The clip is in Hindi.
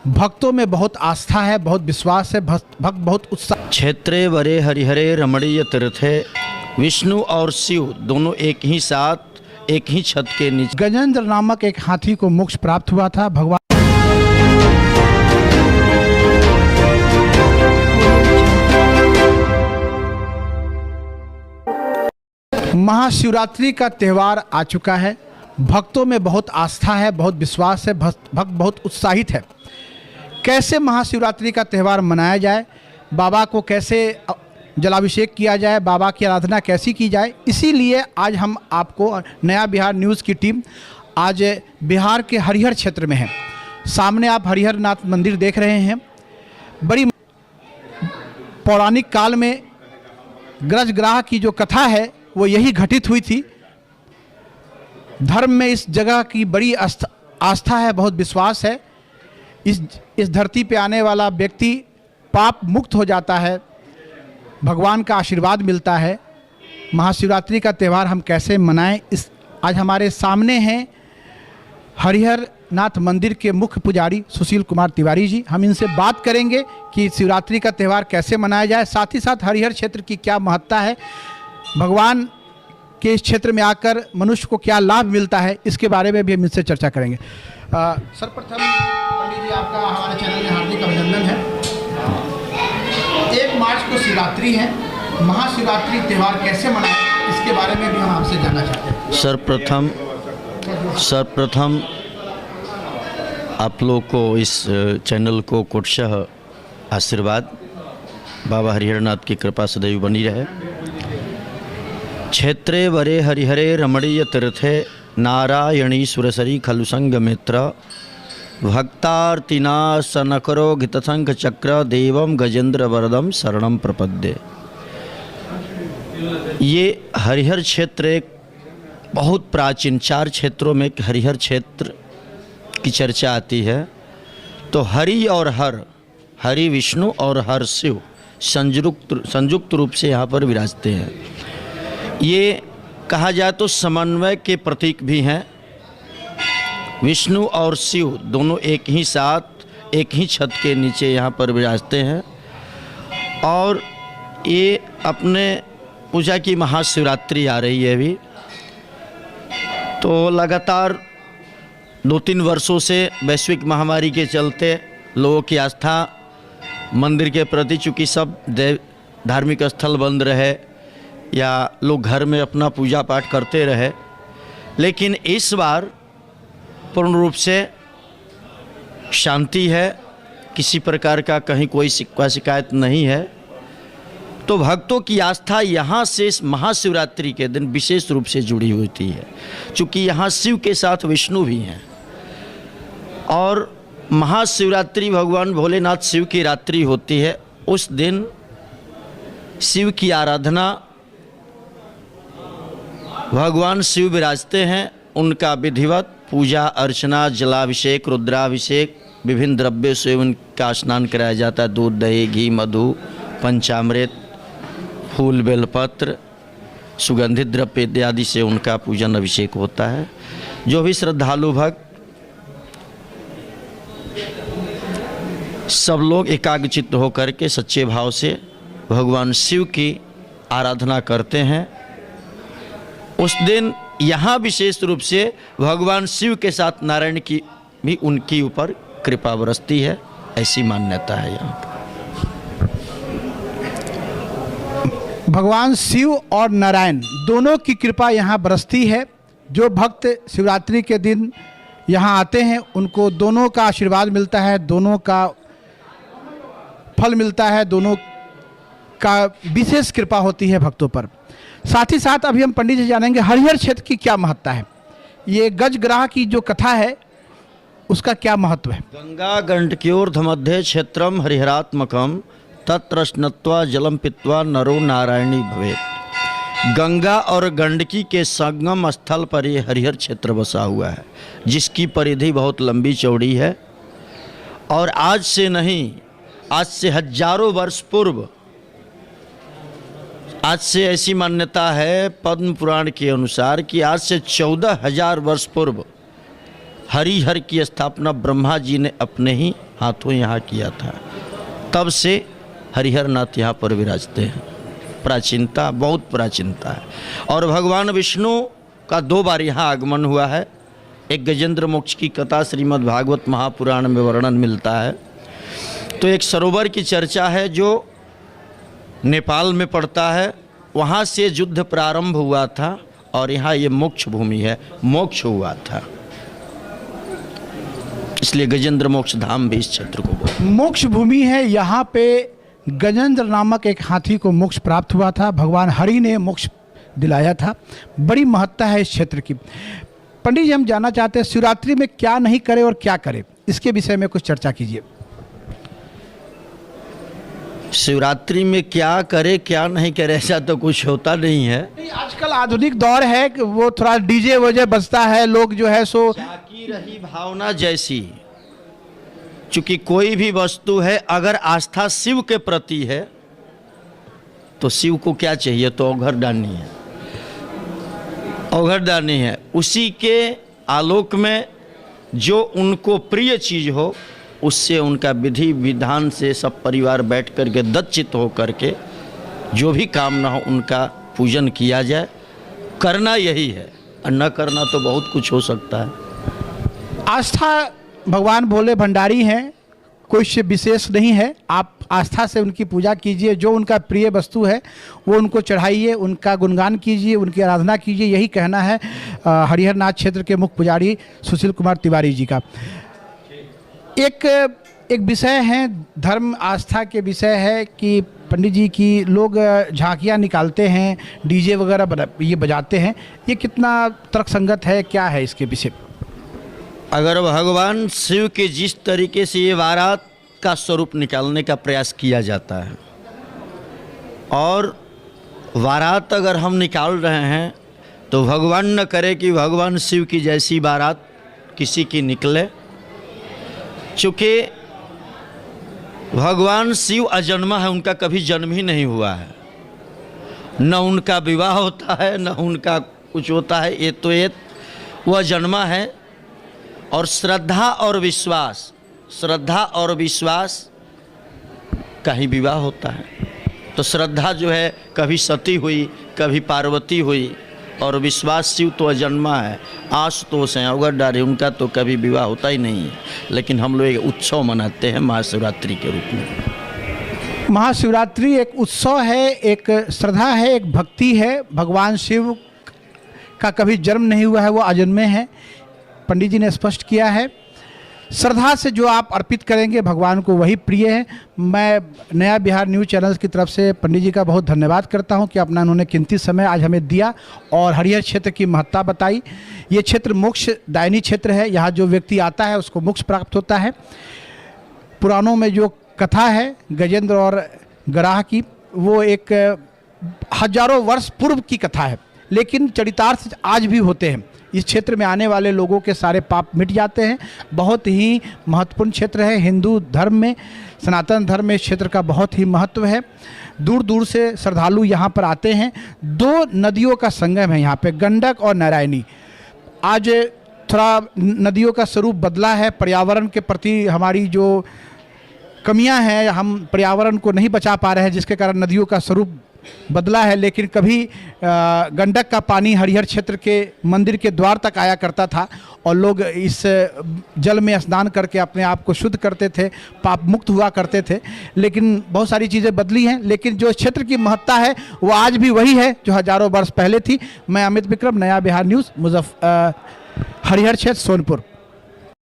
भक्तों में बहुत आस्था है, बहुत विश्वास है, भक्त बहुत उत्साह। क्षेत्रे वरे हरिहरे रमणीय तीर्थे विष्णु और शिव दोनों एक ही साथ एक ही छत के नीचे। गजेंद्र नामक एक हाथी को मोक्ष प्राप्त हुआ था। भगवान महाशिवरात्रि का त्यौहार आ चुका है। भक्तों में बहुत आस्था है, बहुत विश्वास है, भक्त बहुत उत्साहित है। कैसे महाशिवरात्रि का त्यौहार मनाया जाए, बाबा को कैसे जलाभिषेक किया जाए, बाबा की आराधना कैसी की जाए, इसीलिए आज हम आपको नया बिहार न्यूज़ की टीम आज बिहार के हरिहर क्षेत्र में है। सामने आप हरिहर नाथ मंदिर देख रहे हैं। बड़ी पौराणिक काल में ग्रजग्राह की जो कथा है वो यही घटित हुई थी। धर्म में इस जगह की बड़ी आस्था है, बहुत विश्वास है। इस धरती पे आने वाला व्यक्ति पाप मुक्त हो जाता है, भगवान का आशीर्वाद मिलता है। महाशिवरात्रि का त्यौहार हम कैसे मनाएं, इस आज हमारे सामने हैं हरिहर नाथ मंदिर के मुख्य पुजारी सुशील कुमार तिवारी जी। हम इनसे बात करेंगे कि शिवरात्रि का त्यौहार कैसे मनाया जाए, साथ ही साथ हरिहर क्षेत्र की क्या महत्ता है, भगवान के इस क्षेत्र में आकर मनुष्य को क्या लाभ मिलता है, इसके बारे में भी हम इनसे चर्चा करेंगे। सर्वप्रथम पंडित जी आपका हमारे चैनल में हार्दिक अभिनंदन है। 1 मार्च को शिवरात्रि है, महाशिवरात्रि त्यौहार कैसे मनाएं, इसके बारे में भी हम आपसे जानना चाहते हैं। सर्वप्रथम आप लोग को इस चैनल को कोटशः आशीर्वाद, बाबा हरिहरनाथ की कृपा सदैव बनी रहे। क्षेत्रे वरे हरिहरे रमणीय तीर्थे नारायणी सुरसरी खलु संग मित्र भक्तार्तिना सनकरो घितशंख चक्र देवम गजेंद्र वरदम शरणम प्रपद्ये। ये हरिहर क्षेत्र एक बहुत प्राचीन, 4 क्षेत्रों में हरिहर क्षेत्र की चर्चा आती है। तो हरि और हरि विष्णु और हर शिव संयुक्त रूप से यहाँ पर विराजते हैं। ये कहा जाए तो समन्वय के प्रतीक भी हैं। विष्णु और शिव दोनों एक ही साथ एक ही छत के नीचे यहाँ पर विराजते हैं। और ये अपने पूजा की महाशिवरात्रि आ रही है अभी, तो लगातार 2-3 वर्षों से वैश्विक महामारी के चलते लोगों की आस्था मंदिर के प्रति, चूँकि सब धार्मिक स्थल बंद रहे या लोग घर में अपना पूजा पाठ करते रहे, लेकिन इस बार पूर्ण रूप से शांति है, किसी प्रकार का कहीं कोई शिकायत नहीं है। तो भक्तों की आस्था यहाँ से इस महाशिवरात्रि के दिन विशेष रूप से जुड़ी होती है, क्योंकि यहाँ शिव के साथ विष्णु भी हैं। और महाशिवरात्रि भगवान भोलेनाथ शिव की रात्रि होती है। उस दिन शिव की आराधना, भगवान शिव विराजते हैं, उनका विधिवत पूजा अर्चना, जलाभिषेक, रुद्राभिषेक, विभिन्न द्रव्यों से उनका स्नान कराया जाता है। दूध, दही, घी, मधु, पंचामृत, फूल, बेलपत्र, सुगंधित द्रव्य इत्यादि से उनका पूजन अभिषेक होता है। जो भी श्रद्धालु भक्त सब लोग एकाग्रचित्त होकर के सच्चे भाव से भगवान शिव की आराधना करते हैं। उस दिन यहाँ विशेष रूप से भगवान शिव के साथ नारायण की भी उनकी ऊपर कृपा बरसती है, ऐसी मान्यता है यहाँ पर। भगवान शिव और नारायण दोनों की कृपा यहाँ बरसती है। जो भक्त शिवरात्रि के दिन यहाँ आते हैं उनको दोनों का आशीर्वाद मिलता है, दोनों का फल मिलता है, दोनों का विशेष कृपा होती है भक्तों पर। साथ ही साथ अभी हम पंडित जी जानेंगे हरिहर क्षेत्र की क्या महत्ता है, ये गजग्राह की जो कथा है उसका क्या महत्व है। गंगा गंडक्योर्ध मध्य क्षेत्रम हरिहरात्मकम तत्र स्नात्वा जलम पीत्वा नरो नारायणी भवेत्। गंगा और गंडकी के संगम स्थल पर ये हरिहर क्षेत्र बसा हुआ है, जिसकी परिधि बहुत लंबी चौड़ी है। और आज से नहीं, आज से हजारों वर्ष पूर्व, आज से ऐसी मान्यता है पद्म पुराण के अनुसार कि आज से 14,000 वर्ष पूर्व हरिहर की स्थापना ब्रह्मा जी ने अपने ही हाथों यहाँ किया था, तब से हरिहर नाथ यहाँ पर विराजते हैं। प्राचीनता, बहुत प्राचीनता है। और भगवान विष्णु का 2 बार यहाँ आगमन हुआ है। एक गजेंद्र मोक्ष की कथा श्रीमद् भागवत महापुराण में वर्णन मिलता है। तो एक सरोवर की चर्चा है जो नेपाल में पड़ता है, वहाँ से युद्ध प्रारंभ हुआ था और यहाँ ये मोक्ष भूमि है, मोक्ष हुआ था, इसलिए गजेंद्र मोक्ष धाम भी इस क्षेत्र को बोलते हैं। मोक्ष भूमि है। यहाँ पे गजेंद्र नामक एक हाथी को मोक्ष प्राप्त हुआ था, भगवान हरि ने मोक्ष दिलाया था। बड़ी महत्ता है इस क्षेत्र की। पंडित जी, हम जानना चाहते हैं शिवरात्रि में क्या नहीं करे और क्या करे, इसके विषय में कुछ चर्चा कीजिए। शिवरात्रि में क्या करे क्या नहीं करे ऐसा तो कुछ होता नहीं है। आजकल आधुनिक दौर है कि वो थोड़ा डीजे वजे बजता है, लोग जो है सो जाकी रही भावना जैसी। चूंकि कोई भी वस्तु है, अगर आस्था शिव के प्रति है तो शिव को क्या चाहिए, तो औघरदानी है, औघरदानी है। उसी के आलोक में जो उनको प्रिय चीज हो, उससे उनका विधि विधान से सब परिवार बैठ कर के दत्तचित्त हो करके जो भी कामना हो उनका पूजन किया जाए। करना यही है, और न करना तो बहुत कुछ हो सकता है। आस्था भगवान भोले भंडारी हैं, कुछ विशेष नहीं है। आप आस्था से उनकी पूजा कीजिए, जो उनका प्रिय वस्तु है वो उनको चढ़ाइए, उनका गुणगान कीजिए, उनकी आराधना कीजिए। यही कहना है हरिहर नाथ क्षेत्र के मुख्य पुजारी सुशील कुमार तिवारी जी का। एक विषय है, धर्म आस्था के विषय है कि पंडित जी की लोग झांकियाँ निकालते हैं, डीजे वगैरह ये बजाते हैं, ये कितना तर्कसंगत है, क्या है इसके विषय? अगर भगवान शिव के जिस तरीके से ये बारात का स्वरूप निकालने का प्रयास किया जाता है, और बारात अगर हम निकाल रहे हैं तो भगवान न करे कि भगवान शिव की जैसी बारात किसी की निकले। चूँकि भगवान शिव अजन्मा है, उनका कभी जन्म ही नहीं हुआ है, न उनका विवाह होता है न उनका कुछ होता है। ये तो वह अजन्मा है। और श्रद्धा और विश्वास, श्रद्धा और विश्वास का ही विवाह होता है। तो श्रद्धा जो है कभी सती हुई, कभी पार्वती हुई, और विश्वास शिव तो अजन्मा है, आशुतोष हैं, औघरदारी, उनका तो कभी विवाह होता ही नहीं है। लेकिन हम लोग एक उत्सव मनाते हैं महाशिवरात्रि के रूप में। महाशिवरात्रि एक उत्सव है, एक श्रद्धा है, एक भक्ति है। भगवान शिव का कभी जन्म नहीं हुआ है, वो अजन्मे हैं, पंडित जी ने स्पष्ट किया है। श्रद्धा से जो आप अर्पित करेंगे भगवान को वही प्रिय है। मैं नया बिहार न्यूज़ चैनल की तरफ से पंडित जी का बहुत धन्यवाद करता हूं कि अपना उन्होंने कीमती समय आज हमें दिया और हरिहर क्षेत्र की महत्ता बताई। ये क्षेत्र मोक्ष दायनी क्षेत्र है, यहाँ जो व्यक्ति आता है उसको मोक्ष प्राप्त होता है। पुराणों में जो कथा है गजेंद्र और गराह की, वो एक हजारों वर्ष पूर्व की कथा है, लेकिन चरितार्थ आज भी होते हैं। इस क्षेत्र में आने वाले लोगों के सारे पाप मिट जाते हैं। बहुत ही महत्वपूर्ण क्षेत्र है। हिंदू धर्म में, सनातन धर्म में इस क्षेत्र का बहुत ही महत्व है। दूर दूर से श्रद्धालु यहाँ पर आते हैं। 2 नदियों का संगम है यहाँ पे, गंडक और नारायणी। आज थोड़ा नदियों का स्वरूप बदला है, पर्यावरण के प्रति हमारी जो कमियां हैं, हम पर्यावरण को नहीं बचा पा रहे हैं, जिसके कारण नदियों का स्वरूप बदला है। लेकिन कभी गंडक का पानी हरिहर क्षेत्र के मंदिर के द्वार तक आया करता था और लोग इस जल में स्नान करके अपने आप को शुद्ध करते थे, पाप मुक्त हुआ करते थे। लेकिन बहुत सारी चीज़ें बदली हैं, लेकिन जो क्षेत्र की महत्ता है वो आज भी वही है जो हजारों वर्ष पहले थी। मैं अमित विक्रम, नया बिहार न्यूज़, हरिहर क्षेत्र, सोनपुर।